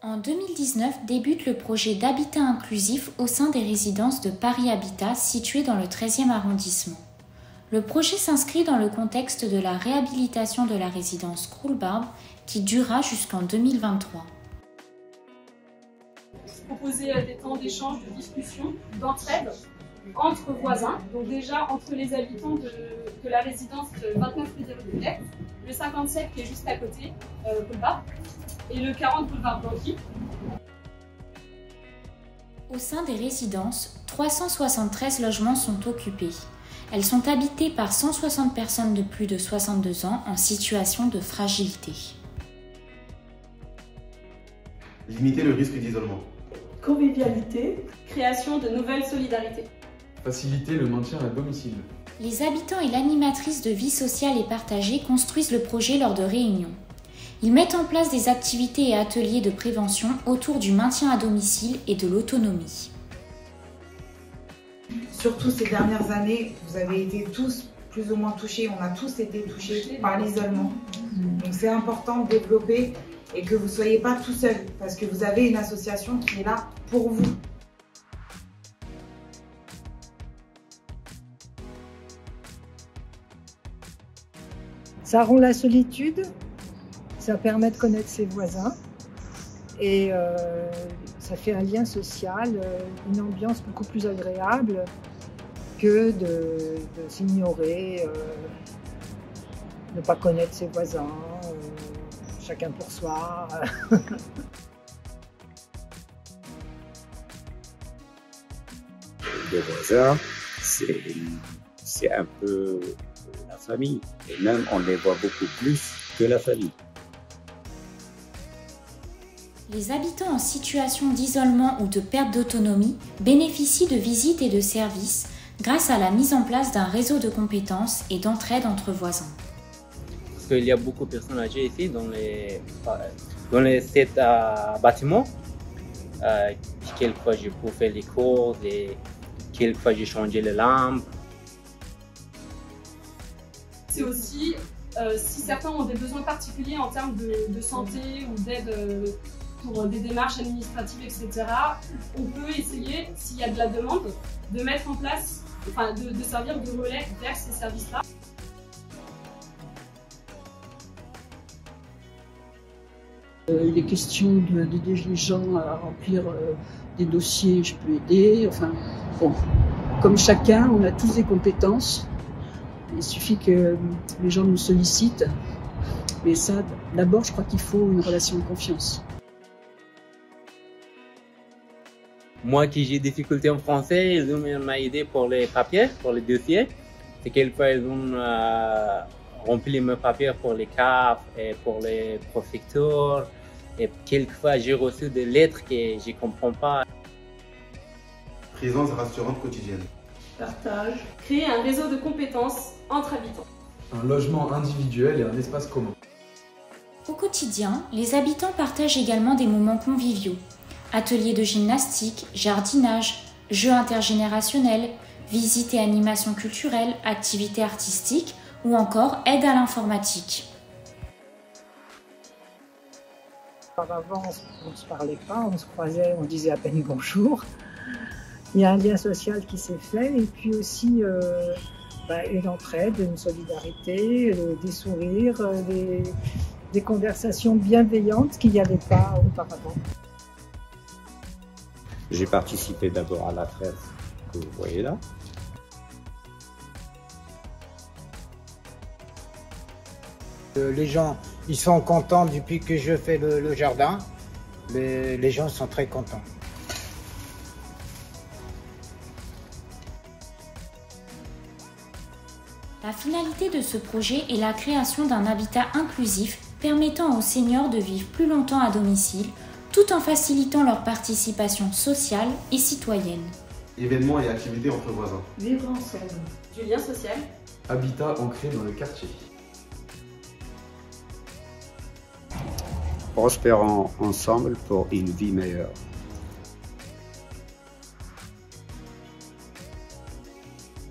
En 2019 débute le projet d'habitat inclusif au sein des résidences de Paris Habitat situées dans le 13e arrondissement. Le projet s'inscrit dans le contexte de la réhabilitation de la résidence Croulbarbe qui durera jusqu'en 2023. Proposer des temps d'échange, de discussion, d'entraide entre voisins, donc déjà entre les habitants de la résidence 29 rue des Rues, le 57 qui est juste à côté, Croulbarbe, et le 40 boulevard Blanqui. Au sein des résidences, 373 logements sont occupés. Elles sont habitées par 160 personnes de plus de 62 ans en situation de fragilité. Limiter le risque d'isolement. Convivialité. Création de nouvelles solidarités. Faciliter le maintien à domicile. Les habitants et l'animatrice de vie sociale et partagée construisent le projet lors de réunions. Ils mettent en place des activités et ateliers de prévention autour du maintien à domicile et de l'autonomie. Surtout ces dernières années, vous avez été tous plus ou moins touchés, on a tous été touchés par l'isolement. Donc c'est important de développer et que vous ne soyez pas tout seul parce que vous avez une association qui est là pour vous. Ça rompt la solitude, ça permet de connaître ses voisins et ça fait un lien social, une ambiance beaucoup plus agréable que de s'ignorer, ne pas connaître ses voisins, chacun pour soi. Les voisins, c'est un peu la famille. Et même, on les voit beaucoup plus que la famille. Les habitants en situation d'isolement ou de perte d'autonomie bénéficient de visites et de services grâce à la mise en place d'un réseau de compétences et d'entraide entre voisins. Parce qu'il y a beaucoup de personnes âgées ici dans les 7 bâtiments. Quelquefois, j'ai pu faire les courses, et quelquefois, j'ai changé les lampes. C'est aussi, si certains ont des besoins particuliers en termes de santé ou d'aide pour des démarches administratives, etc., on peut essayer, s'il y a de la demande, de mettre en place, enfin de servir de relais vers ces services-là. Il est question d'aider les gens à remplir des dossiers, je peux aider. Enfin, bon, comme chacun, on a tous des compétences. Il suffit que les gens nous sollicitent. Mais ça, d'abord, je crois qu'il faut une relation de confiance. Moi qui j'ai des difficultés en français, ils m'ont aidé pour les papiers, pour les dossiers. C'est quelquefois ils ont rempli mes papiers pour les cartes et pour les préfectures. Et quelquefois j'ai reçu des lettres que je ne comprends pas. Présence rassurante quotidienne. Partage. Créer un réseau de compétences entre habitants. Un logement individuel et un espace commun. Au quotidien, les habitants partagent également des moments conviviaux. Ateliers de gymnastique, jardinage, jeux intergénérationnels, visites et animations culturelles, activités artistiques ou encore aide à l'informatique. Auparavant, on ne se parlait pas, on se croisait, on disait à peine bonjour. Il y a un lien social qui s'est fait et puis aussi une entraide, une solidarité, des sourires, des conversations bienveillantes qu'il n'y avait pas auparavant. J'ai participé d'abord à la fête que vous voyez là. Les gens, ils sont contents depuis que je fais le jardin. Les gens sont très contents. La finalité de ce projet est la création d'un habitat inclusif permettant aux seniors de vivre plus longtemps à domicile, tout en facilitant leur participation sociale et citoyenne. Événements et activités entre voisins. Vivre ensemble. Du lien social. Habitat ancré dans le quartier. Prospérons ensemble pour une vie meilleure.